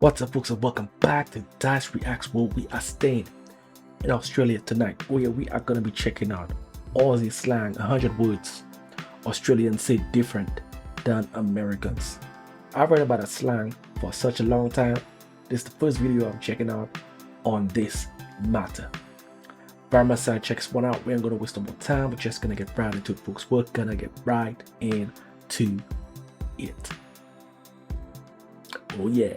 What's up, folks, and welcome back to Dyce Reacts, where we are staying in Australia tonight, where we are going to be checking out Aussie slang, 100 words Australians say different than Americans. I've read about a slang for such a long time. This is the first video I'm checking out on this matter. By my side, check this one out. We ain't going to waste no more time. We're just going to get right into it, folks. We're going to get right into it. Oh, yeah.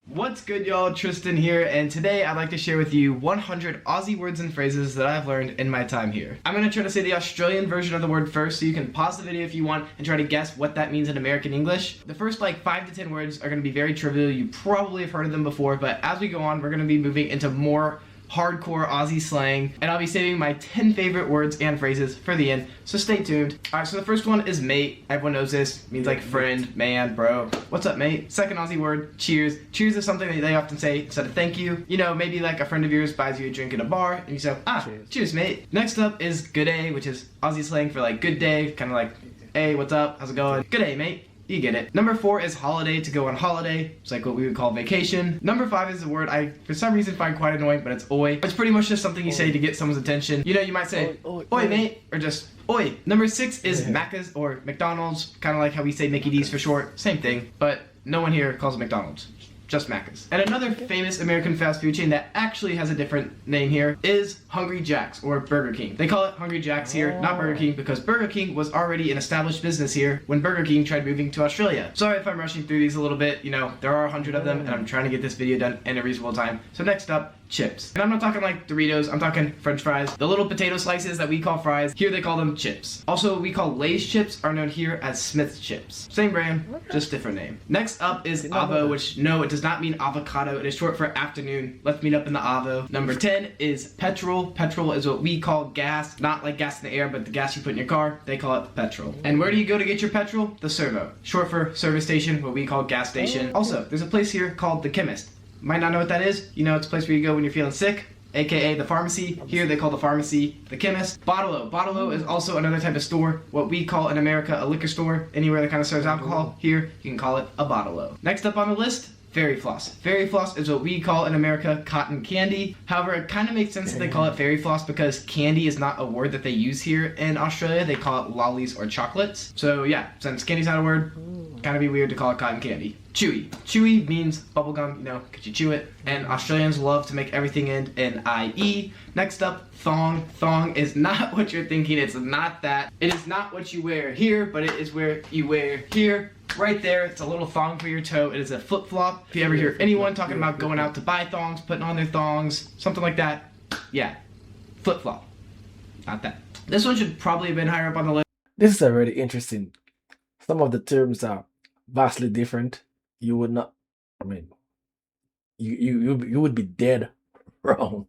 What's good, y'all? Tristan here, and today I'd like to share with you 100 Aussie words and phrases that I've learned in my time here. I'm going to try to say the Australian version of the word first, so you can pause the video if you want and try to guess what that means in American English. The first 5 to 10 words are going to be very trivial. You probably have heard of them before, but as we go on, we're going to be moving into more hardcore Aussie slang, and I'll be saving my 10 favorite words and phrases for the end, so stay tuned. Alright, so the first one is mate. Everyone knows this. It means like friend, man, bro. What's up, mate? Second Aussie word, cheers. Cheers is something that they often say instead of thank you. You know, maybe like a friend of yours buys you a drink at a bar, and you say, cheers mate. Next up is good day, which is Aussie slang for like good day, kind of like, hey, what's up, how's it going? Good day, mate. You get it. Number 4 is holiday, to go on holiday. It's like what we would call vacation. Number 5 is a word I, for some reason, find quite annoying, but it's oi. It's pretty much just something you say to get someone's attention. You know, you might say, oi mate, or just oi. Number 6 is Macca's or McDonald's, kind of like how we say Mickey D's for short. Same thing, but no one here calls it McDonald's. Just Macca's. And another famous American fast food chain that actually has a different name here is Hungry Jack's or Burger King. They call it Hungry Jack's here, not Burger King, because Burger King was already an established business here when Burger King tried moving to Australia. Sorry if I'm rushing through these a little bit, you know, there are 100 of them and I'm trying to get this video done in a reasonable time. So next up, chips. And I'm not talking like Doritos, I'm talking French fries. The little potato slices that we call fries, here they call them chips. Also, what we call Lay's chips are known here as Smith's chips. Same brand, just different name. Next up is avo, which no, it does not mean avocado. It is short for afternoon. Let's meet up in the avo. Number 10 is petrol. Petrol is what we call gas, not like gas in the air, but the gas you put in your car. They call it petrol. And where do you go to get your petrol? The servo. Short for service station, what we call gas station. Also, there's a place here called the chemist. Might not know what that is. You know, it's a place where you go when you're feeling sick, aka the pharmacy. Here they call the pharmacy the chemist. Bottle-o. Bottle-o is also another type of store, what we call in America a liquor store. Anywhere that kind of serves alcohol, here you can call it a bottle-o. Next up on the list, fairy floss. Fairy floss is what we call in America cotton candy. However, it kind of makes sense that they call it fairy floss because candy is not a word that they use here in Australia. They call it lollies or chocolates. So yeah, since candy's not a word, kind of be weird to call it cotton candy. Chewy. Chewy means bubblegum, you know, because you chew it. And Australians love to make everything end in IE. Next up, thong. Thong is not what you're thinking. It's not that. It is not what you wear here, but it is where you wear here. Right there, it's a little thong for your toe. It is a flip-flop. If you ever hear anyone talking about going out to buy thongs, putting on their thongs, something like that, yeah, flip-flop. Not that. This one should probably have been higher up on the list. This is already interesting. Some of the terms are vastly different. You would not, I mean, you would be dead wrong.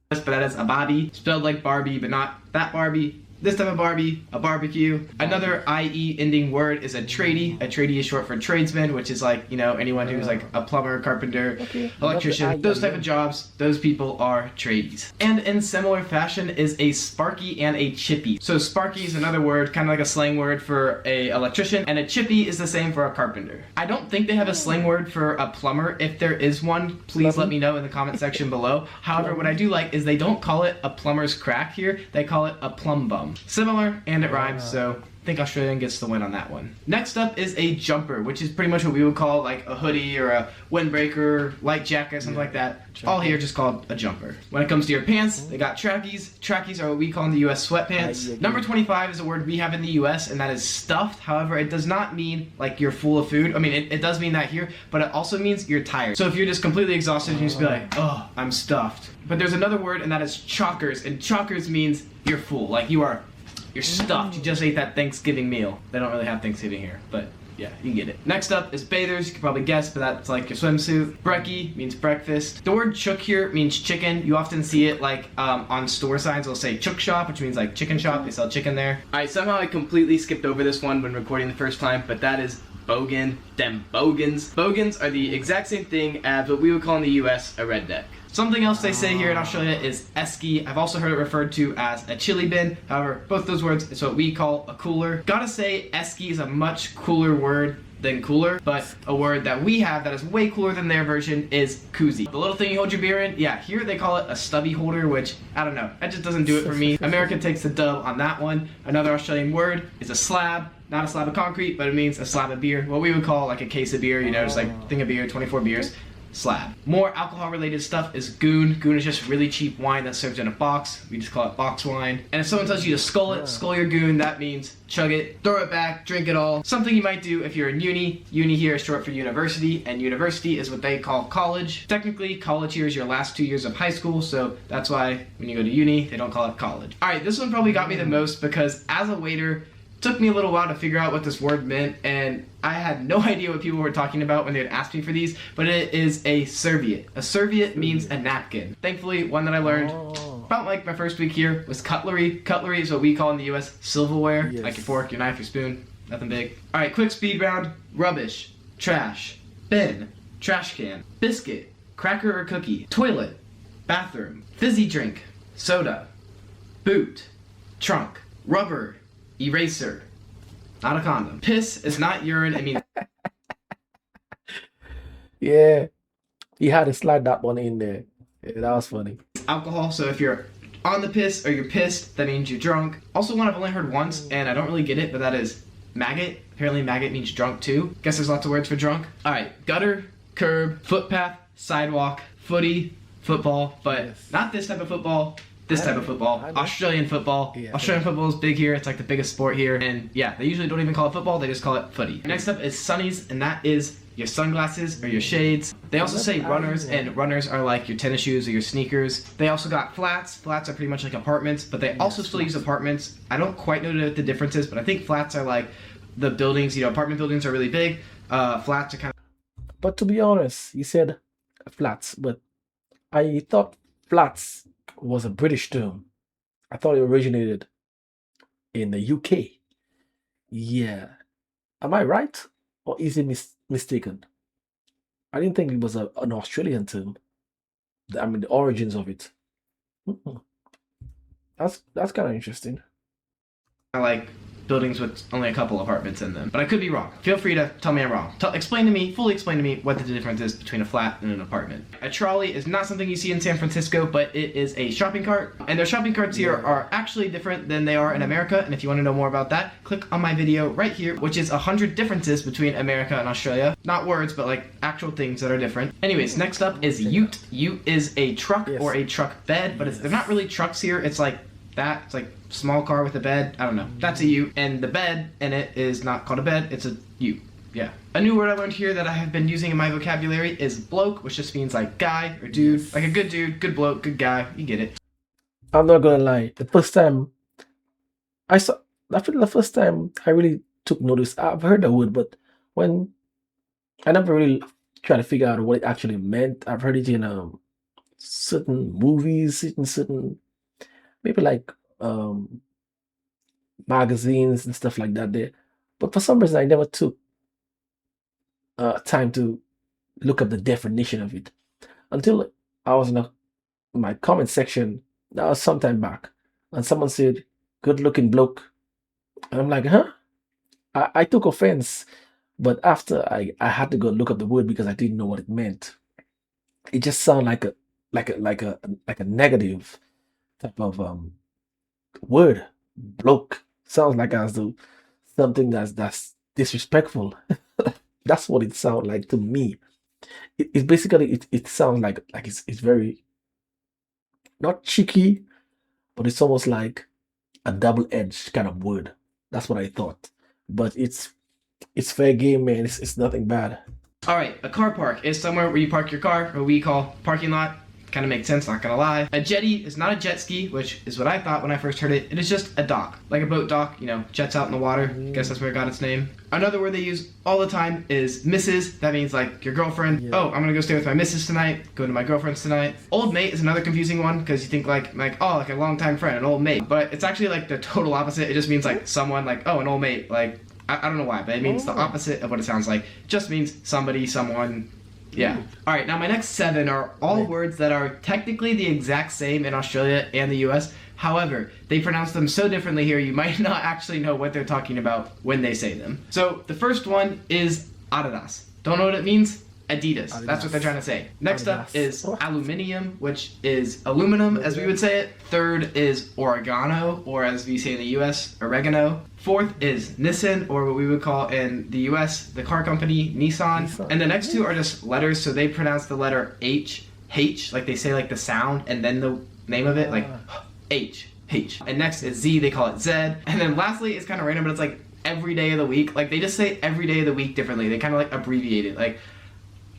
But that is a Bobby, spelled like Barbie, but not that Barbie. This type of Barbie, a barbecue. Another IE ending word is a tradie. A tradie is short for tradesman, which is like, you know, anyone who's like a plumber, carpenter, electrician, those type of jobs, those people are tradies. And in similar fashion is a sparky and a chippy. So sparky is another word, kind of like a slang word for a electrician, and a chippy is the same for a carpenter. I don't think they have a slang word for a plumber. If there is one, please let me know in the comment section below. However, what I do like is they don't call it a plumber's crack here, they call it a plum bum. Similar, and it rhymes, so I think Australian gets the win on that one. Next up is a jumper, which is pretty much what we would call like a hoodie or a windbreaker, light jacket, something like that. All here just called a jumper. When it comes to your pants, they got trackies. Trackies are what we call in the US sweatpants. Number 25 is a word we have in the US, and that is stuffed. However, it does not mean like you're full of food. I mean, it does mean that here, but it also means you're tired. So if you're just completely exhausted, you just be like, oh, I'm stuffed. But there's another word, and that is chockers, and chockers means you're full, like you're stuffed. You just ate that Thanksgiving meal. They don't really have Thanksgiving here, but yeah, you get it. Next up is bathers. You can probably guess, but that's like your swimsuit. Brekkie means breakfast. The word chook here means chicken. You often see it like on store signs. They'll say chook shop, which means like chicken shop. They sell chicken there. Alright, somehow I completely skipped over this one when recording the first time, but that is bogan, them bogans. Bogans are the exact same thing as what we would call in the US a redneck. Something else they say here in Australia is esky. I've also heard it referred to as a chili bin. However, both those words is what we call a cooler. Gotta say, esky is a much cooler word than cooler, but a word that we have that is way cooler than their version is koozie. The little thing you hold your beer in, yeah, here they call it a stubby holder, which, I don't know, that just doesn't do it for me. America takes the dub on that one. Another Australian word is a slab. Not a slab of concrete, but it means a slab of beer. What we would call like a case of beer, you know, just like thing of beer, 24 beers. Slab. More alcohol related stuff is goon. Goon is just really cheap wine that's served in a box. We just call it box wine. And if someone tells you to skull it, skull your goon, that means chug it, throw it back, drink it all. Something you might do if you're in uni. Uni here is short for university, and university is what they call college. Technically, college here is your last 2 years of high school, so that's why when you go to uni, they don't call it college. Alright, this one probably got me the most because as a waiter, took me a little while to figure out what this word meant, and I had no idea what people were talking about when they would ask me for these, but it is a serviette. A serviette means a napkin. Thankfully, one that I learned about like my first week here was cutlery. Cutlery is what we call in the US silverware, like your fork, your knife, your spoon, nothing big. Alright, quick speed round. Rubbish, trash, bin, trash can, biscuit, cracker or cookie, toilet, bathroom, fizzy drink, soda, boot, trunk, rubber, eraser, not a condom. Piss is not urine, it means... Yeah, you had to slide that one in there. Yeah, that was funny. Alcohol, so if you're on the piss or you're pissed, that means you're drunk. Also one I've only heard once, and I don't really get it, but that is maggot. Apparently maggot means drunk too. Guess there's lots of words for drunk. Alright, gutter, curb, footpath, sidewalk, footy, football, but not this type of football. This type of football, Australian football. Yeah, Australian football is big here. It's like the biggest sport here. And yeah, they usually don't even call it football. They just call it footy. Next up is sunnies, and that is your sunglasses or your shades. They also say runners, and runners are like your tennis shoes or your sneakers. They also got flats. Flats are pretty much like apartments, but they also still use apartments. I don't quite know what the difference is, but I think flats are like the buildings, you know, apartment buildings are really big. Flats are kind of... But to be honest, you said flats, but I thought flats was a British term. I thought it originated in the UK. Yeah. Am I right? Or is it mistaken? I didn't think it was an Australian term. I mean, the origins of it. That's kind of interesting. I like buildings with only a couple apartments in them, but I could be wrong. Feel free to tell me I'm wrong. Fully explain to me what the difference is between a flat and an apartment. A trolley is not something you see in San Francisco, but it is a shopping cart, and their shopping carts here are actually different than they are in America, and if you want to know more about that, click on my video right here, which is 100 differences between America and Australia. Not words, but like actual things that are different. Anyways, next up is ute. Ute is a truck or a truck bed, but they're not really trucks here. It's like that. It's like small car with a bed. I don't know. That's a ute. And the bed in it is not called a bed. It's a ute. Yeah. A new word I learned here that I have been using in my vocabulary is bloke, which just means like guy or dude. Like a good dude, good bloke, good guy. You get it. I'm not gonna lie. The first time I really took notice, I've heard the word, but when I never really tried to figure out what it actually meant. I've heard it in certain movies, certain maybe like magazines and stuff like that there. But for some reason, I never took time to look up the definition of it until I was in my comment section. That was some time back, and someone said, "Good looking bloke," and I'm like, "Huh?" I took offense, but after I had to go look up the word because I didn't know what it meant. It just sounded like a negative type of word. Bloke sounds like as though something that's disrespectful. That's what it sounds like to me. It basically it sounds like it's very not cheeky, but it's almost like a double-edged kind of word. That's what I thought. But it's fair game, man. It's nothing bad. Alright, a car park is somewhere where you park your car, what we call parking lot. Kind of makes sense, not gonna lie. A jetty is not a jet ski, which is what I thought when I first heard it. It is just a dock, like a boat dock, you know, jets out in the water. Guess that's where it got its name. Another word they use all the time is missus. That means like your girlfriend. Yeah. Oh, I'm gonna go stay with my missus tonight, go to my girlfriend's tonight. Old mate is another confusing one because you think like oh, like a longtime friend, an old mate. But it's actually like the total opposite. It just means like someone like, oh, an old mate, like I don't know why, but it means the opposite of what it sounds like. Just means somebody, someone. Yeah. All right, now my next 7 are all words that are technically the exact same in Australia and the US. However, they pronounce them so differently here, you might not actually know what they're talking about when they say them. So the first one is Adidas. Don't know what it means? Adidas. That's what they're trying to say. Next up is aluminium, which is aluminum, as we would say it. Third is oregano, or as we say in the US, oregano. Fourth is Nissan, or what we would call in the US, the car company, Nissan. And the next 2 are just letters, so they pronounce the letter H, like they say like the sound, and then the name of it, like H. And next is Z, they call it Zed. And then lastly, it's kind of random, but it's like every day of the week. Like they just say every day of the week differently. They kind of like abbreviate it. Like,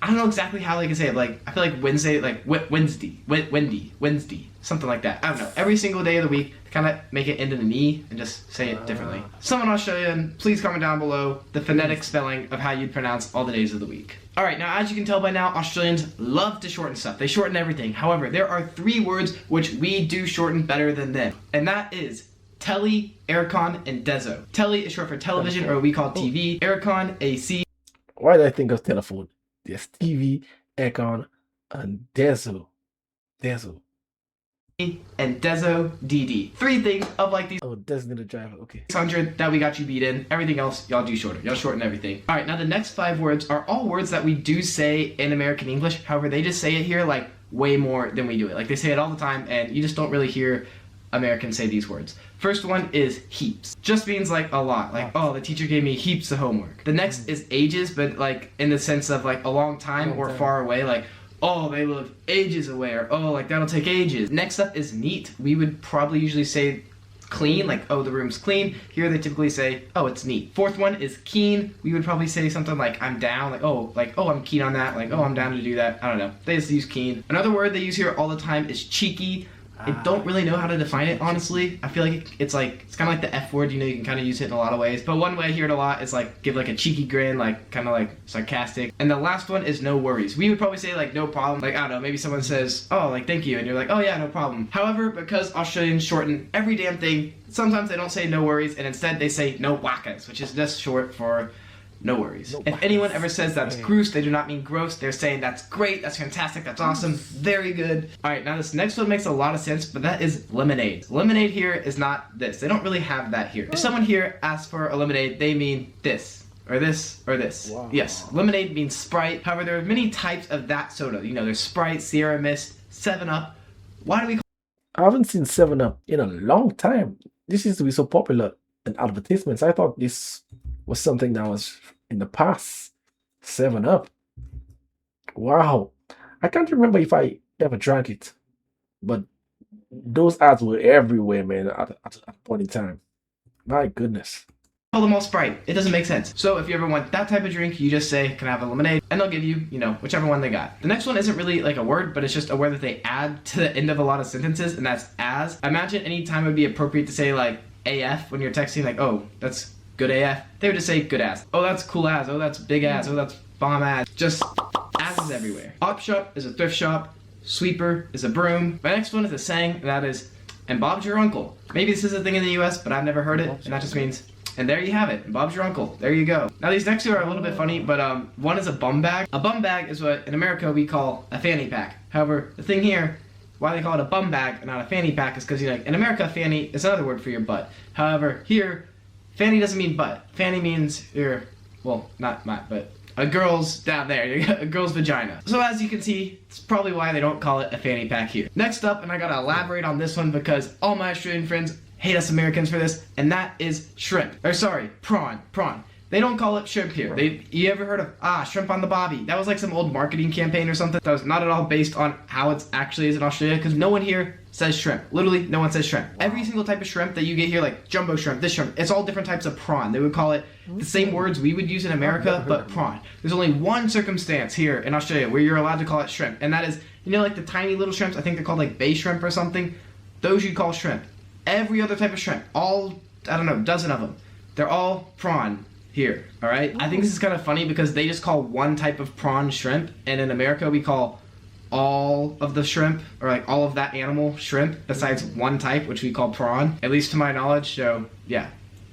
I don't know exactly how they can say it. Like, I feel like Wednesday, like Wednesday, something like that. I don't know. Every single day of the week, kind of make it into an E and just say it differently. Someone Australian, please comment down below the phonetic spelling of how you'd pronounce all the days of the week. All right, now as you can tell by now, Australians love to shorten stuff. They shorten everything. However, there are 3 words which we do shorten better than them, and that is telly, aircon, and dezo. Telly is short for television, or we call TV. Aircon, AC. Why did I think of telephone? There's TV, aircon, and dezo. And dezo, DD. 3 things of like these. Oh, designated driver. Okay. 600 that we got you beat in. Everything else, y'all do shorter. Y'all shorten everything. All right, now the next 5 words are all words that we do say in American English. However, they just say it here like way more than we do it. Like they say it all the time, and you just don't really hear Americans say these words. First one is heaps. Just means like a lot. Like, oh, the teacher gave me heaps of homework. The next is ages, but like in the sense of like a long time or far away. Like, oh, they live ages away, or oh, like that'll take ages. Next up is neat. We would probably usually say clean, like, oh, the room's clean. Here they typically say, oh, it's neat. Fourth one is keen. We would probably say something like, I'm down, like, oh, I'm keen on that, like, oh, I'm down to do that. I don't know. They just use keen. Another word they use here all the time is cheeky. I don't really know how to define it, honestly. I feel like it's kind of like the F word, you know, you can kind of use it in a lot of ways. But one way I hear it a lot is like, give like a cheeky grin, like kind of like sarcastic. And the last one is no worries. We would probably say like no problem. Like, I don't know, maybe someone says, oh, like thank you. And you're like, oh yeah, no problem. However, because Australians shorten every damn thing, sometimes they don't say no worries and instead they say no whackers, which is just short for no worries. If anyone ever says that's gross, they do not mean gross. They're saying that's great, that's fantastic, that's awesome, very good. All right, now this next one makes a lot of sense, but that is lemonade. Lemonade here is not this. They don't really have that here. If someone here asks for a lemonade, they mean this, or this, or this. Wow. Yes, lemonade means Sprite. However, there are many types of that soda. You know, there's Sprite, Sierra Mist, 7-Up. Why do we call I haven't seen 7-Up in a long time. This used to be so popular in advertisements. I thought this was something that was in the past. 7-Up. Wow. I can't remember if I ever drank it, but those ads were everywhere, man, at a point in time. My goodness. them all Sprite? It doesn't make sense. So if you ever want that type of drink, you just say, can I have a lemonade? And they'll give you, you know, whichever one they got. The next one isn't really like a word, but it's just a word that they add to the end of a lot of sentences, and that's as. Imagine any time it would be appropriate to say like AF when you're texting, like, oh, that's good AF. They would just say good ass. Oh, that's cool ass. Oh, that's big ass. Oh, that's bomb ass. Just asses everywhere. Op shop is a thrift shop. Sweeper is a broom. My next one is a saying, and that is, and Bob's your uncle. Maybe this is a thing in the US, but I've never heard it, and that just means, and there you have it. And Bob's your uncle. There you go. Now these next two are a little bit funny, but one is a bum bag. A bum bag is what in America we call a fanny pack. However, the thing here, why they call it a bum bag and not a fanny pack is because, you know, in America, fanny is another word for your butt. However, here, fanny doesn't mean butt. Fanny means your, well, not my, but a girl's down there, a girl's vagina. So as you can see, it's probably why they don't call it a fanny pack here. Next up, and I gotta elaborate on this one because all my Australian friends hate us Americans for this, and that is shrimp. Or sorry, prawn. They don't call it shrimp here. You ever heard of, shrimp on the bobby? That was like some old marketing campaign or something that was not at all based on how it actually is in Australia, because no one here says shrimp. Literally, no one says shrimp. Wow. Every single type of shrimp that you get here, like jumbo shrimp, this shrimp, it's all different types of prawn. They would call it the same words we would use in America, but prawn. There's only one circumstance here in Australia where you're allowed to call it shrimp, and that is, you know, like the tiny little shrimps, I think they're called like bay shrimp or something. Those you call shrimp. Every other type of shrimp, all, I don't know, a dozen of them, they're all prawn here, alright? I think this is kind of funny because they just call one type of prawn shrimp, and in America we call all of the shrimp, or like all of that animal shrimp, besides one type, which we call prawn, at least to my knowledge. So yeah,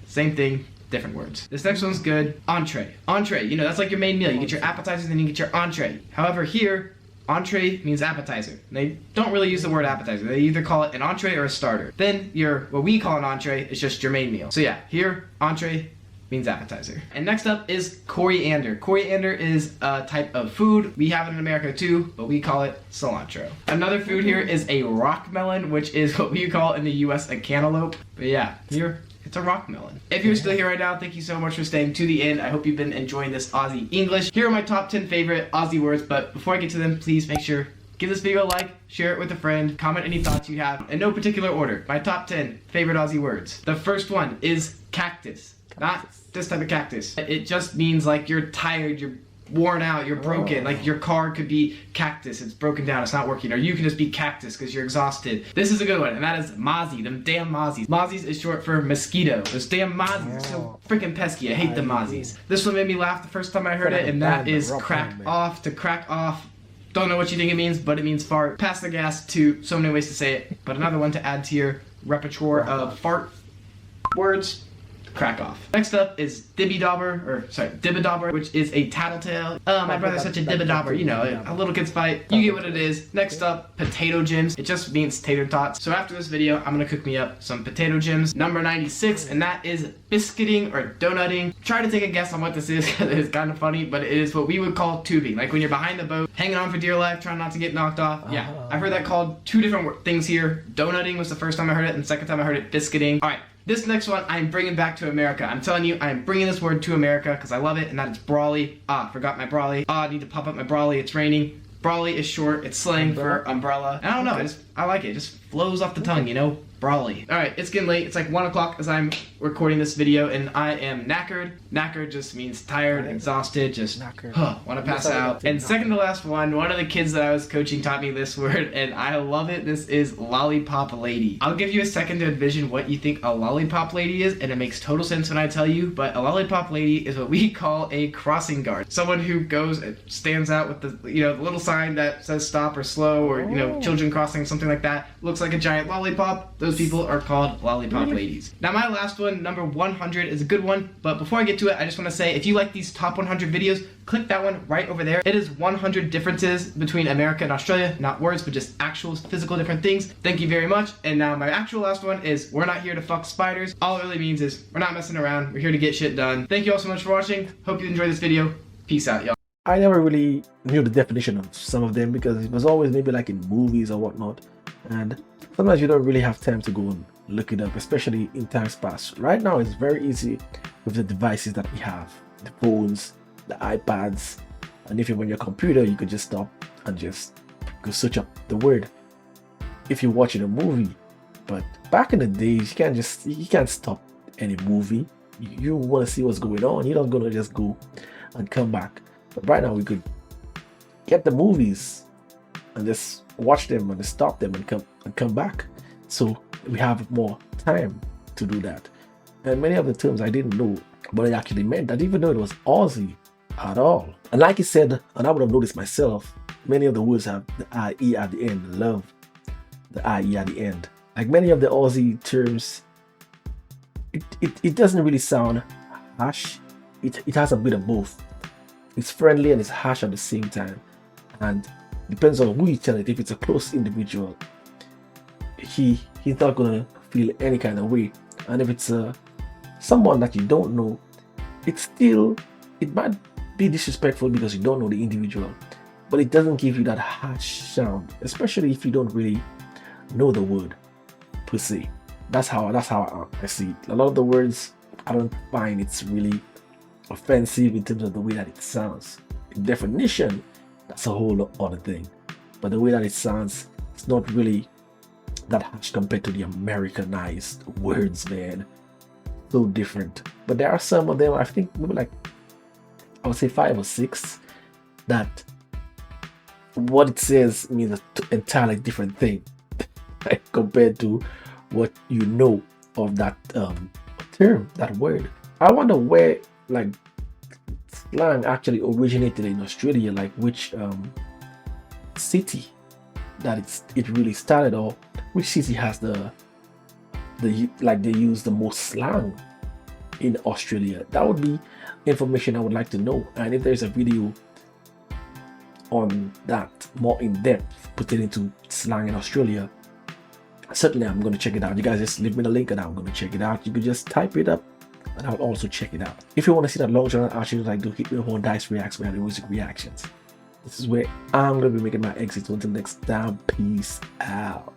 same thing, different words. This next one's good. Entree. Entree, you know, that's like your main meal. You get your appetizer, then you get your entree. However, here, entree means appetizer. They don't really use the word appetizer. They either call it an entree or a starter. Then what we call an entree is just your main meal. So yeah, here, entree means appetizer. And next up is coriander. Coriander is a type of food. We have it in America too, but we call it cilantro. Another food here is a rock melon, which is what we call in the US a cantaloupe. But yeah, here, it's a rock melon. If you're still here right now, thank you so much for staying to the end. I hope you've been enjoying this Aussie English. Here are my top 10 favorite Aussie words, but before I get to them, please make sure give this video a like, share it with a friend, comment any thoughts you have, in no particular order. My top 10 favorite Aussie words. The first one is cactus. Not this type of cactus. It just means like you're tired, you're worn out, you're broken. Like your car could be cactus, it's broken down, it's not working. Or you can just be cactus because you're exhausted. This is a good one, and that is mozzie, them damn mozzies. Mozzies is short for mosquito. Those damn mozzies are so freaking pesky. I hate the mozzies. This one made me laugh the first time I heard it, and that is crack off. To crack off. Don't know what you think it means, but it means fart. Pass the gas to so many ways to say it. But another one to add to your repertoire of fart words. Crack off. Next up is dibba-dobber, which is a tattletale. My brother's such a dibba-dobber, you know, a little kid's fight. You get what it is. Next up, potato gems. It just means tater tots. So after this video, I'm gonna cook me up some potato gems. Number 96, and that is biscuiting or donutting. Try to take a guess on what this is, because it's kind of funny, but it is what we would call tubing. Like when you're behind the boat, hanging on for dear life, trying not to get knocked off. Yeah, I've heard that called two different things here. Donutting was the first time I heard it, and the second time I heard it, biscuiting. All right. This next one, I'm bringing back to America. I'm telling you, I'm bringing this word to America because I love it, and that is brawly. Forgot my brawly. I need to pop up my brawly. It's raining. Brawly is short. It's slang for umbrella. And I don't know. I like it. It just flows off the tongue, you know? Brawly. Alright, it's getting late. It's like 1 o'clock as I'm recording this video, and I am knackered. Knackered just means tired, exhausted, just want to pass out. And second to last one of the kids that I was coaching taught me this word, and I love it. This is lollipop lady. I'll give you a second to envision what you think a lollipop lady is, and it makes total sense when I tell you, but a lollipop lady is what we call a crossing guard. Someone who goes and stands out with the, you know, the little sign that says stop or slow, or, you know, children crossing, something like that. Looks like a giant lollipop. Those people are called lollipop ladies. Now my last one, number 100, is a good one, but before I get to it, I just want to say, if you like these top 100 videos, click that one right over there. It is 100 differences between America and Australia, not words, but just actual physical different things. Thank you very much. And now my actual last one is, we're not here to fuck spiders. All it really means is, we're not messing around. We're here to get shit done. Thank you all so much for watching. Hope you enjoyed this video. Peace out, y'all. I never really knew the definition of some of them because it was always maybe like in movies or whatnot, and sometimes you don't really have time to go and look it up, especially in times past. Right now it's very easy with the devices that we have, the phones, the iPads, and if you're on your computer, you could just stop and just go search up the word if you're watching a movie. But back in the days, you can't stop any movie. You want to see what's going on, you're not gonna just go and come back. But right now we could get the movies and just watch them and stop them and come back. So we have more time to do that. And many of the terms I didn't know what it actually meant. I didn't even know it was Aussie at all. And like you said, and I would have noticed myself, many of the words have the IE at the end. Love the IE at the end. Like many of the Aussie terms, it doesn't really sound harsh. It has a bit of both. It's friendly and it's harsh at the same time. And depends on who you tell it. If it's a close individual, he's not gonna feel any kind of way. And if it's someone that you don't know, it might be disrespectful because you don't know the individual, but it doesn't give you that harsh sound, especially if you don't really know the word per se. That's how I see it. A lot of the words, I don't find it's really offensive in terms of the way that it sounds. In definition, that's a whole other thing, but the way that it sounds, it's not really that harsh compared to the Americanized words, man. So different. But there are some of them, I think maybe like, I would say 5 or 6, that what it says means an entirely different thing compared to what you know of that term, that word. I wonder where like slang actually originated in Australia, like which city that it really started, or which city has the like they use the most slang in Australia? That would be information I would like to know. And if there's a video on that more in depth pertaining to slang in Australia, certainly I'm going to check it out. You guys just leave me the link and I'm going to check it out. You could just type it up and I'll also check it out. If you want to see that long journal archive like do, hit me up on Dyce Reacts, where I do music reactions. This is where I'm going to be making my exit. Until next time, peace out.